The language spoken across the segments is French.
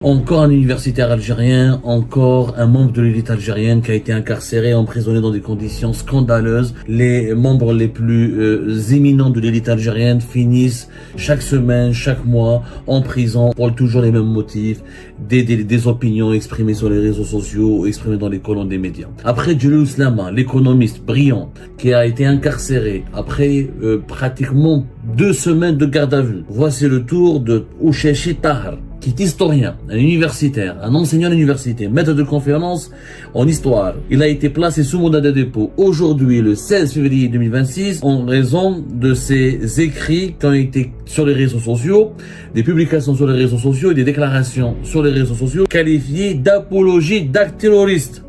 Encore un universitaire algérien, encore un membre de l'élite algérienne qui a été incarcéré, emprisonné dans des conditions scandaleuses. Les membres les plus éminents de l'élite algérienne finissent chaque semaine, chaque mois en prison pour toujours les mêmes motifs, des opinions exprimées sur les réseaux sociaux, exprimées dans les colonnes des médias. Après Djeloul Slama, l'économiste brillant qui a été incarcéré après pratiquement 2 semaines de garde à vue. Voici le tour de Ouchechi Tahar, qui est historien, un universitaire, un enseignant à l'université, maître de conférence en histoire. Il a été placé sous mandat de dépôt aujourd'hui, le 16 février 2026, en raison de ses écrits qui ont été sur les réseaux sociaux, des publications sur les réseaux sociaux et des déclarations sur les réseaux sociaux qualifiées d'apologie d'actes terroristes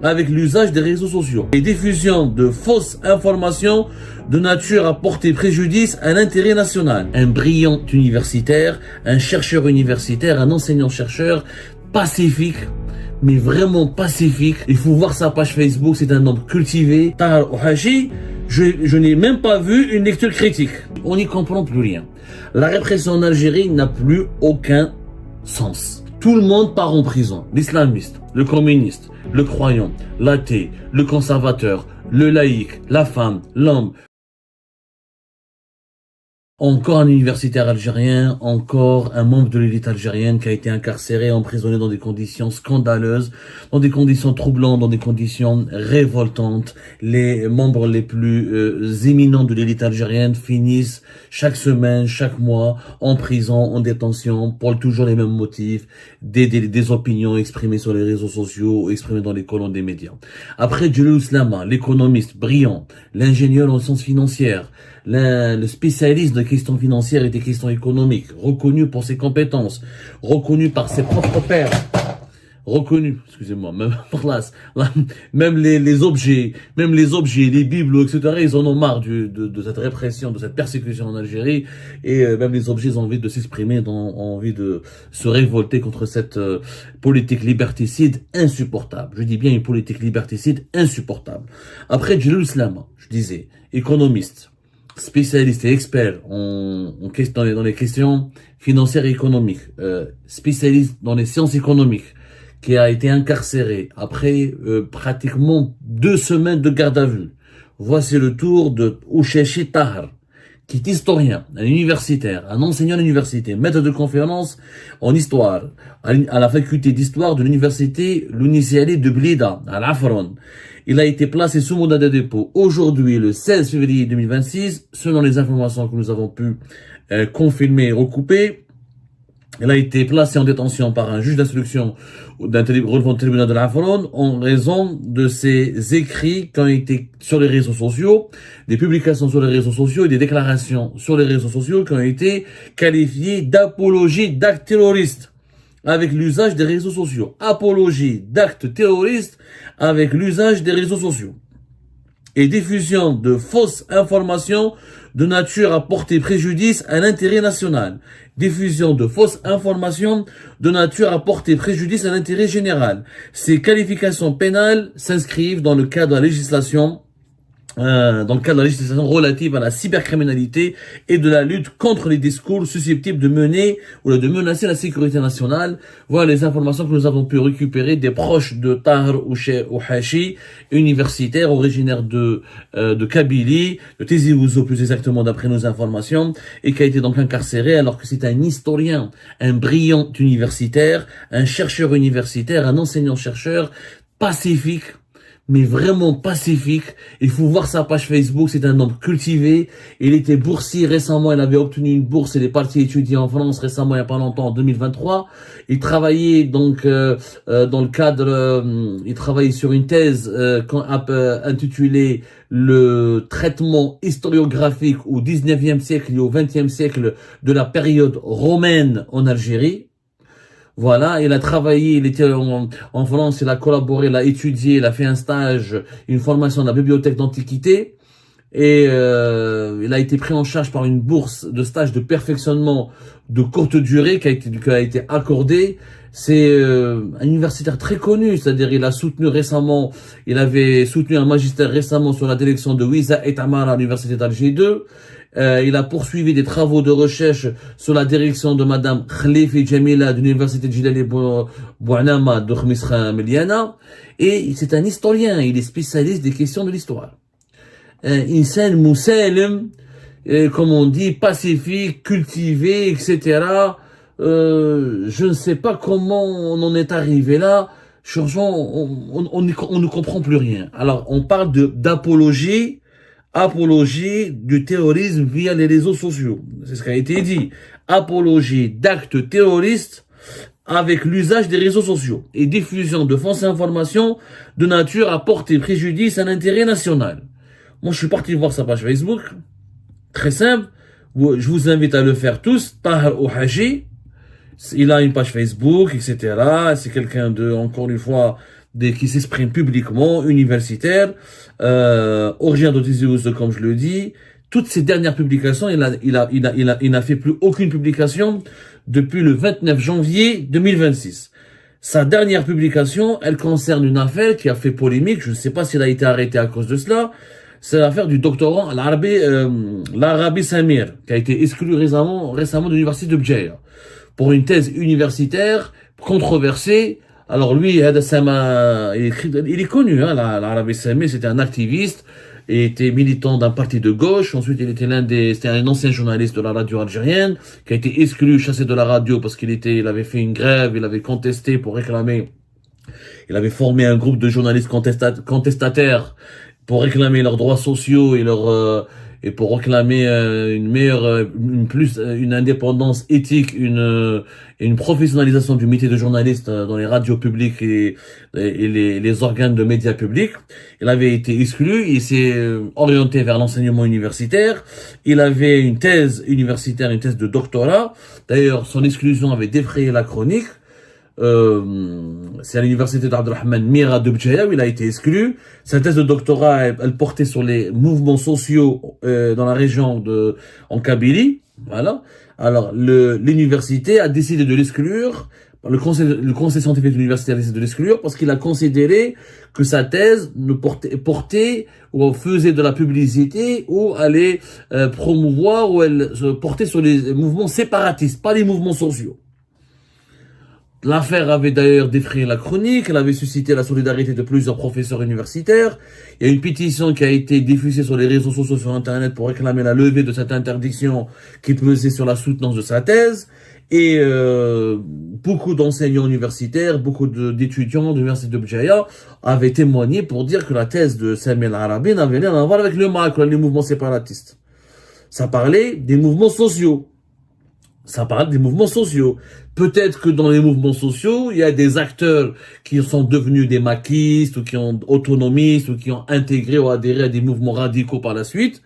avec l'usage des réseaux sociaux et diffusion de fausses informations de nature à porter préjudice à l'intérêt national. Un brillant universitaire, un chercheur universitaire, un enseignant-chercheur pacifique, mais vraiment pacifique. Il faut voir sa page Facebook, c'est un homme cultivé. Tahar Ouhachi, je n'ai même pas vu une lecture critique. On n'y comprend plus rien. La répression en Algérie n'a plus aucun sens. Tout le monde part en prison. L'islamiste, le communiste, le croyant, l'athée, le conservateur, le laïc, la femme, l'homme. Encore un universitaire algérien, encore un membre de l'élite algérienne qui a été incarcéré, emprisonné dans des conditions scandaleuses, dans des conditions troublantes, dans des conditions révoltantes. Les membres les plus éminents de l'élite algérienne finissent chaque semaine, chaque mois en prison, en détention, pour toujours les mêmes motifs, des opinions exprimées sur les réseaux sociaux, exprimées dans les colonnes des médias. Après Djeloul Slama, l'économiste brillant, l'ingénieur en sciences financières, le spécialiste de questions financières et des questions économiques, reconnu pour ses compétences, reconnu par ses propres pairs, reconnu, excusez-moi, même les objets, les bibles, etc., ils en ont marre de cette répression, de cette persécution en Algérie, et même les objets ont envie de s'exprimer, ont envie de se révolter contre cette politique liberticide insupportable. Je dis bien une politique liberticide insupportable. Après Djeloul Slama, je disais, économiste, spécialiste et expert dans les questions financières et économiques, spécialiste dans les sciences économiques, qui a été incarcéré après pratiquement 2 semaines de garde à vue. Voici le tour de Ouchechi Tahar, qui est historien, un universitaire, un enseignant à l'université, maître de conférence en histoire, à la faculté d'histoire de l'université Lounisiali de Blida, à l'Afron. Il a été placé sous mandat de dépôt aujourd'hui, le 16 février 2026, selon les informations que nous avons pu confirmer et recouper. Il a été placé en détention par un juge d'instruction relevant du tribunal de l'Afron en raison de ses écrits qui ont été sur les réseaux sociaux, des publications sur les réseaux sociaux et des déclarations sur les réseaux sociaux qui ont été qualifiées d'apologie d'actes terroristes avec l'usage des réseaux sociaux. Apologie d'actes terroristes avec l'usage des réseaux sociaux et diffusion de fausses informations de nature à porter préjudice à l'intérêt national. Diffusion de fausses informations de nature à porter préjudice à l'intérêt général. Ces qualifications pénales s'inscrivent dans le cadre de la législation relative à la cybercriminalité et de la lutte contre les discours susceptibles de mener ou de menacer la sécurité nationale. Voilà les informations que nous avons pu récupérer des proches de Tahar Ouhachi, universitaire originaire de Kabylie, de Tizi Ouzou plus exactement d'après nos informations, et qui a été donc incarcéré alors que c'est un historien, un brillant universitaire, un chercheur universitaire, un enseignant-chercheur pacifique, mais vraiment pacifique. Il faut voir sa page Facebook, c'est un homme cultivé. Il était boursier récemment, il avait obtenu une bourse, il est parti étudier en France récemment, il n'y a pas longtemps, en 2023. Il travaillait donc dans le cadre, il travaillait sur une thèse intitulée le traitement historiographique au 19e siècle et au 20e siècle de la période romaine en Algérie. Voilà, il a travaillé, il était en France, il a collaboré, il a étudié, il a fait un stage, une formation dans la bibliothèque d'Antiquité, et il a été pris en charge par une bourse de stage de perfectionnement de courte durée qui a été accordée. C'est un universitaire très connu, c'est-à-dire il avait soutenu un magistère récemment sur la direction de Wiza et Tamara à l'université d'Alger 2. Il a poursuivi des travaux de recherche sous la direction de Madame Khalifi Jamila de l'Université de Jilali Bouanama de Khmisra Miliana. Et c'est un historien, il est spécialiste des questions de l'histoire. Insan Moussalem, comme on dit, pacifique, cultivé, etc. Je ne sais pas comment on en est arrivé là. On ne comprend plus rien. Alors, on parle d'apologie du terrorisme via les réseaux sociaux. C'est ce qui a été dit. Apologie d'actes terroristes avec l'usage des réseaux sociaux et diffusion de fausses informations de nature à porter préjudice à l'intérêt national. Moi, je suis parti voir sa page Facebook. Très simple. Je vous invite à le faire tous. Tahar Ouhaji. Il a une page Facebook, etc. C'est quelqu'un encore une fois, qui s'exprime publiquement, universitaire, originaire de Tizi Ouzou, comme je le dis. Toutes ces dernières publications, il n'a fait plus aucune publication depuis le 29 janvier 2026. Sa dernière publication, elle concerne une affaire qui a fait polémique. Je ne sais pas s'il a été arrêté à cause de cela. C'est l'affaire du doctorant l'Arabi Samir, qui a été exclu récemment de l'université de Bjaïa pour une thèse universitaire controversée. Alors lui, il est connu, hein, l'Arabi Samir, c'était un activiste, et était militant d'un parti de gauche. Ensuite, c'était un ancien journaliste de la radio algérienne, qui a été exclu, chassé de la radio parce il avait fait une grève, il avait contesté pour réclamer, il avait formé un groupe de journalistes contestataires pour réclamer leurs droits sociaux et pour réclamer une indépendance éthique, une professionnalisation du métier de journaliste dans les radios publiques et les organes de médias publics. Il avait été exclu, il s'est orienté vers l'enseignement universitaire. Il avait une thèse universitaire, une thèse de doctorat. D'ailleurs, son exclusion avait défrayé la chronique. C'est à l'université d'Abdelrahman Mira de Bjaïa où il a été exclu. Sa thèse de doctorat, elle portait sur les mouvements sociaux dans la région en Kabylie. Voilà. Alors, l'université a décidé de l'exclure. Le conseil scientifique de l'université a décidé de l'exclure parce qu'il a considéré que sa thèse portait ou faisait de la publicité ou allait promouvoir ou elle se portait sur les mouvements séparatistes, pas les mouvements sociaux. L'affaire avait d'ailleurs défrayé la chronique, elle avait suscité la solidarité de plusieurs professeurs universitaires. Il y a une pétition qui a été diffusée sur les réseaux sociaux sur Internet pour réclamer la levée de cette interdiction qui pesait sur la soutenance de sa thèse. Et beaucoup d'enseignants universitaires, beaucoup d'étudiants de l'université de Bjaïa avaient témoigné pour dire que la thèse de Samir al-Arabi n'avait rien à voir avec le MAC, les mouvements séparatistes. Ça parlait des mouvements sociaux. Peut-être que dans les mouvements sociaux, il y a des acteurs qui sont devenus des maquistes ou qui ont autonomistes ou qui ont intégré ou adhéré à des mouvements radicaux par la suite.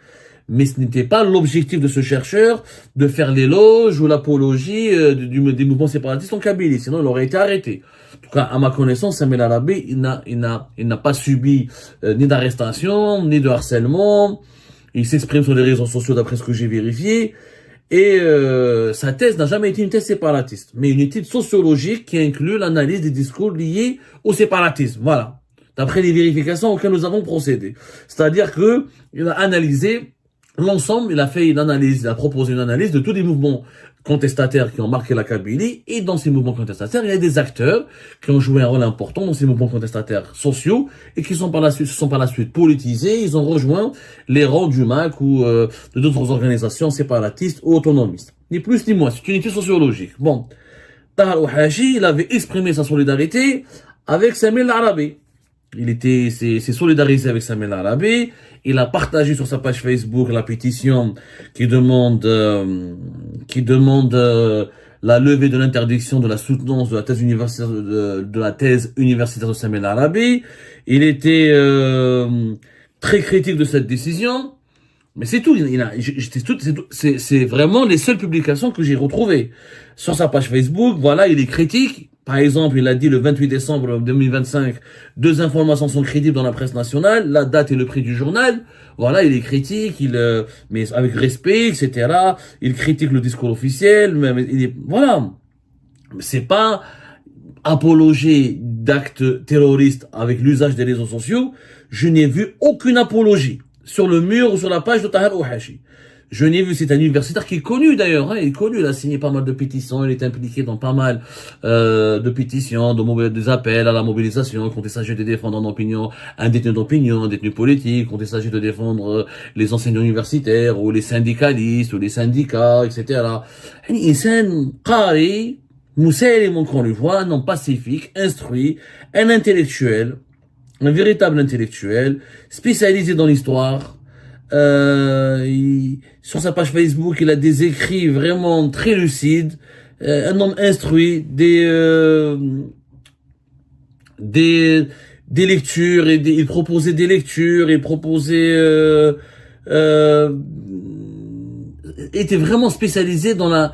Mais ce n'était pas l'objectif de ce chercheur de faire l'éloge ou l'apologie des mouvements séparatistes en Kabylie. Sinon, il aurait été arrêté. En tout cas, à ma connaissance, Samir al-Arabi, il n'a pas subi ni d'arrestation, ni de harcèlement. Il s'exprime sur les réseaux sociaux d'après ce que j'ai vérifié. Et sa thèse n'a jamais été une thèse séparatiste, mais une étude sociologique qui inclut l'analyse des discours liés au séparatisme. Voilà, d'après les vérifications auxquelles nous avons procédé. C'est-à-dire que il a analysé l'ensemble, il a proposé une analyse de tous les mouvements contestataires qui ont marqué la Kabylie, et dans ces mouvements contestataires, il y a des acteurs qui ont joué un rôle important dans ces mouvements contestataires sociaux et qui se sont par la suite politisés, ils ont rejoint les rangs du MAC ou de d'autres organisations séparatistes ou autonomistes. Ni plus ni moins, c'est une étude sociologique. Bon, Tahar Ouhaji, il avait exprimé sa solidarité avec Samir al-Arabi. Il s'est solidarisé avec Samir al-Arabi. Il a partagé sur sa page Facebook la pétition qui demande la levée de l'interdiction de la soutenance de la thèse universitaire de Samir al-Arabi. Il était très critique de cette décision, mais c'est tout. C'est vraiment les seules publications que j'ai retrouvées sur sa page Facebook. Voilà, il est critique. Par exemple, il a dit le 28 décembre 2025, 2 informations sont crédibles dans la presse nationale, la date et le prix du journal. Voilà, il est critique, mais avec respect, etc. Il critique le discours officiel, voilà. C'est pas apologie d'actes terroristes avec l'usage des réseaux sociaux. Je n'ai vu aucune apologie sur le mur ou sur la page de Tahar Ouhaji. Geneviève, c'est un universitaire qui est connu d'ailleurs, hein, il est connu, il a signé pas mal de pétitions, il est impliqué dans pas mal de pétitions, des appels à la mobilisation quand il s'agit de défendre une opinion, un détenu d'opinion, un détenu politique, quand il s'agit de défendre les enseignants universitaires ou les syndicalistes ou les syndicats, etc. يعني إنسان قاري مسالم qu'on le voit, non pacifique, instruit, un intellectuel, un véritable intellectuel, spécialisé dans l'histoire. Sur sa page Facebook, il a des écrits vraiment très lucides, un homme instruit, des lectures, il proposait des lectures, il proposait, était vraiment spécialisé dans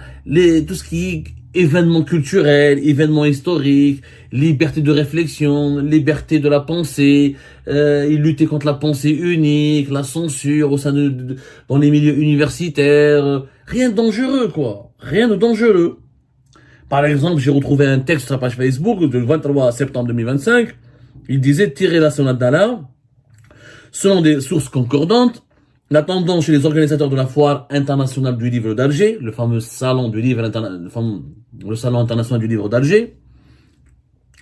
tout ce qui est événements culturels, événements historiques, liberté de réflexion, liberté de la pensée, il luttait contre la pensée unique, la censure au sein dans les milieux universitaires, rien de dangereux quoi, rien de dangereux. Par exemple, j'ai retrouvé un texte sur sa page Facebook du 23 septembre 2025, il disait tirer la sonnette d'alarme, selon des sources concordantes, la tendance chez les organisateurs de la foire internationale du livre d'Alger, le fameux salon du livre, le salon international du livre d'Alger,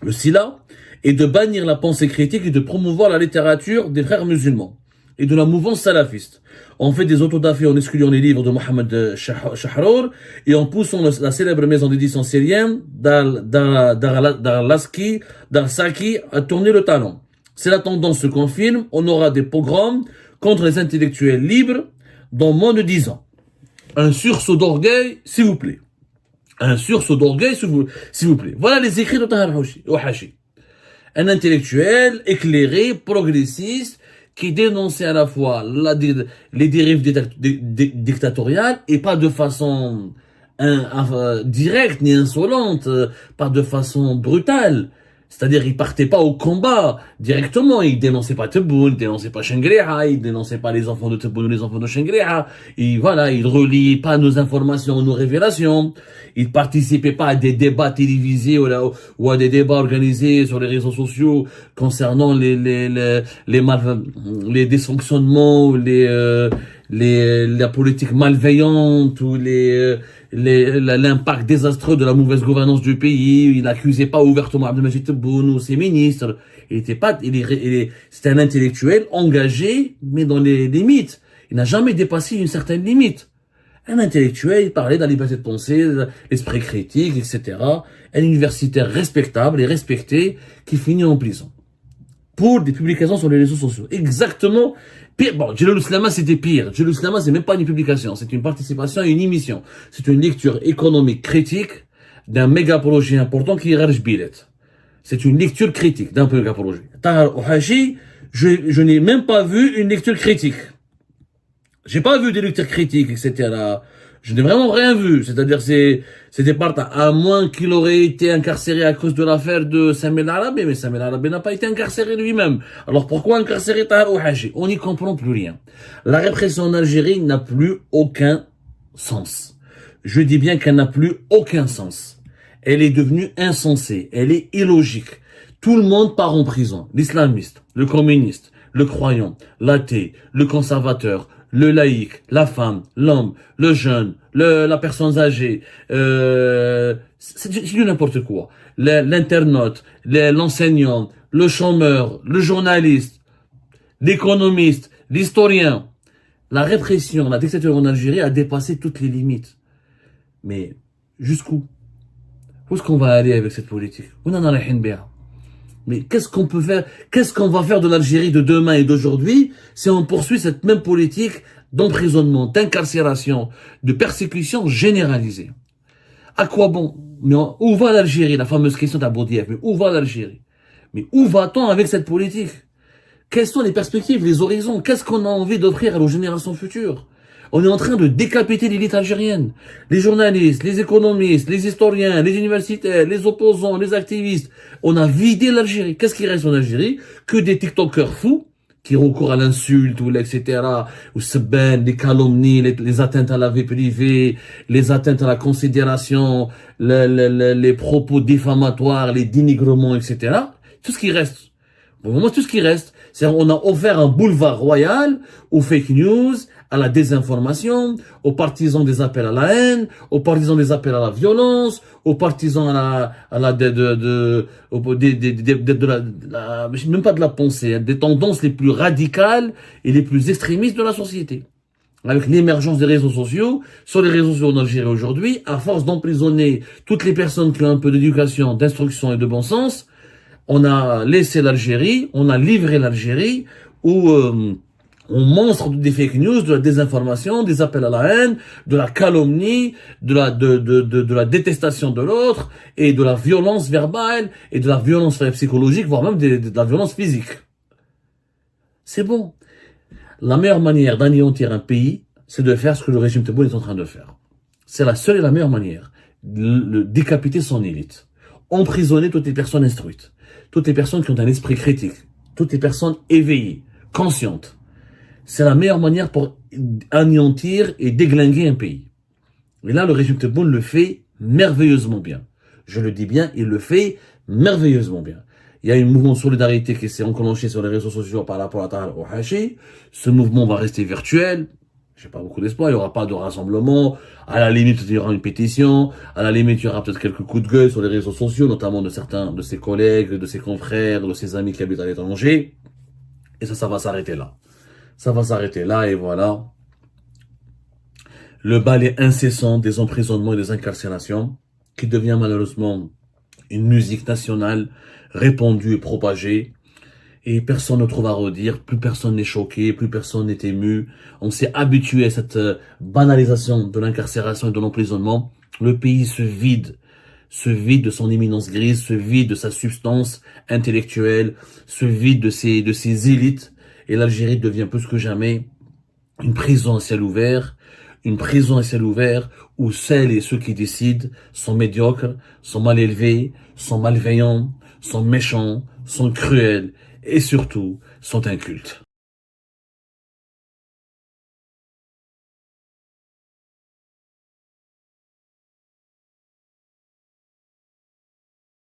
le SILA, est de bannir la pensée critique et de promouvoir la littérature des frères musulmans et de la mouvance salafiste. On fait des autodafés en excluant les livres de Mohamed Shahrour et en poussant la célèbre maison d'édition syrienne Darsaki à tourner le talon. Si la tendance se confirme, on aura des pogroms contre les intellectuels libres dans moins de 10 ans. Un sursaut d'orgueil, s'il vous plaît. Un sursaut d'orgueil, s'il vous plaît. Voilà les écrits de Tahar Ouahachi. Un intellectuel éclairé, progressiste, qui dénonçait à la fois les dérives dictatoriales et pas de façon directe ni insolente, pas de façon brutale. C'est-à-dire, il partait pas au combat directement. Il dénonçait pas Tebboune, il dénonçait pas Shengriha, il dénonçait pas les enfants de Tebboune ou les enfants de Shengriha. Et voilà, il reliait pas nos informations, nos révélations. Il participait pas à des débats télévisés ou à des débats organisés sur les réseaux sociaux concernant les dysfonctionnements, la politique malveillante ou l'impact désastreux de la mauvaise gouvernance du pays. Il n'accusait pas ouvertement Abdelmajid Tebboune ou ses ministres. C'était un intellectuel engagé, mais dans les limites. Il n'a jamais dépassé une certaine limite. Un intellectuel, il parlait de la liberté de penser, l'esprit critique, etc. Un universitaire respectable et respecté qui finit en prison. Pour des publications sur les réseaux sociaux. Exactement. Pire. Bon, Djelal Slama, c'était pire. Djelal Slama, c'est même pas une publication. C'est une participation à une émission. C'est une lecture économique critique d'un méga projet important qui est Rarj Bilet. C'est une lecture critique d'un méga projet. Tahar Ouahachi, je n'ai même pas vu une lecture critique. J'ai pas vu des lectures critiques, etc. Je n'ai vraiment rien vu. C'est-à-dire, c'était partant. À moins qu'il aurait été incarcéré à cause de l'affaire de Samir Arabé, mais Samir Arabé n'a pas été incarcéré lui-même. Alors pourquoi incarcérer Tahar Ouahachi? On n'y comprend plus rien. La répression en Algérie n'a plus aucun sens. Je dis bien qu'elle n'a plus aucun sens. Elle est devenue insensée. Elle est illogique. Tout le monde part en prison. L'islamiste, le communiste, le croyant, l'athée, le conservateur, le laïc, la femme, l'homme, le jeune, la personne âgée, c'est du n'importe quoi. L'internaute, l'enseignant, le chômeur, le journaliste, l'économiste, l'historien. La répression, la dictature en Algérie a dépassé toutes les limites. Mais jusqu'où? Où est-ce qu'on va aller avec cette politique? Mais qu'est-ce qu'on peut faire? Qu'est-ce qu'on va faire de l'Algérie de demain et d'aujourd'hui si on poursuit cette même politique d'emprisonnement, d'incarcération, de persécution généralisée? À quoi bon? Mais où va l'Algérie? La fameuse question d'Aboudief. Mais où va l'Algérie? Mais où va-t-on avec cette politique? Quelles sont les perspectives, les horizons? Qu'est-ce qu'on a envie d'offrir à nos générations futures? On est en train de décapiter l'élite algérienne. Les journalistes, les économistes, les historiens, les universitaires, les opposants, les activistes. On a vidé l'Algérie. Qu'est-ce qui reste en Algérie? Que des TikTokers fous qui recourent à l'insulte, ou etc., ou les calomnies, les atteintes à la vie privée, les atteintes à la considération, les propos diffamatoires, les dénigrements, etc. Tout ce qui reste Pour le moment, tout ce qui reste, c'est on a offert un boulevard royal aux fake news, à la désinformation, aux partisans des appels à la haine, aux partisans des appels à la violence, aux partisans même pas de la pensée, hein, des tendances les plus radicales et les plus extrémistes de la société. Avec l'émergence des réseaux sociaux, sur les réseaux sociaux en Algérie aujourd'hui, à force d'emprisonner toutes les personnes qui ont un peu d'éducation, d'instruction et de bon sens, on a laissé l'Algérie, on a livré l'Algérie où on monstre des fake news, de la désinformation, des appels à la haine, de la calomnie, de la détestation de l'autre et de la violence verbale et de la violence psychologique, voire même de la violence physique. C'est bon. La meilleure manière d'anéantir un pays, c'est de faire ce que le régime Tebboune est en train de faire. C'est la seule et la meilleure manière. Décapiter son élite. Emprisonner toutes les personnes instruites. Toutes les personnes qui ont un esprit critique. Toutes les personnes éveillées, conscientes. C'est la meilleure manière pour anéantir et déglinguer un pays. Et là, le régime Tebboune le fait merveilleusement bien. Je le dis bien, il le fait merveilleusement bien. Il y a un mouvement de solidarité qui s'est enclenché sur les réseaux sociaux par rapport à Tahar Ouahachi. Ce mouvement va rester virtuel. J'ai pas beaucoup d'espoir. Il y aura pas de rassemblement. À la limite, il y aura une pétition. À la limite, il y aura peut-être quelques coups de gueule sur les réseaux sociaux, notamment de certains de ses collègues, de ses confrères, de ses amis qui habitent à l'étranger. Et ça va s'arrêter là. Ça va s'arrêter là et voilà. Le balai incessant des emprisonnements et des incarcérations qui devient malheureusement une musique nationale répandue et propagée. Et personne ne trouve à redire, plus personne n'est choqué, plus personne n'est ému. On s'est habitué à cette banalisation de l'incarcération et de l'emprisonnement. Le pays se vide de son éminence grise, se vide de sa substance intellectuelle, se vide de ses élites. Et l'Algérie devient plus que jamais une prison à ciel ouvert, où celles et ceux qui décident sont médiocres, sont mal élevés, sont malveillants, sont méchants, sont cruels et surtout sont incultes.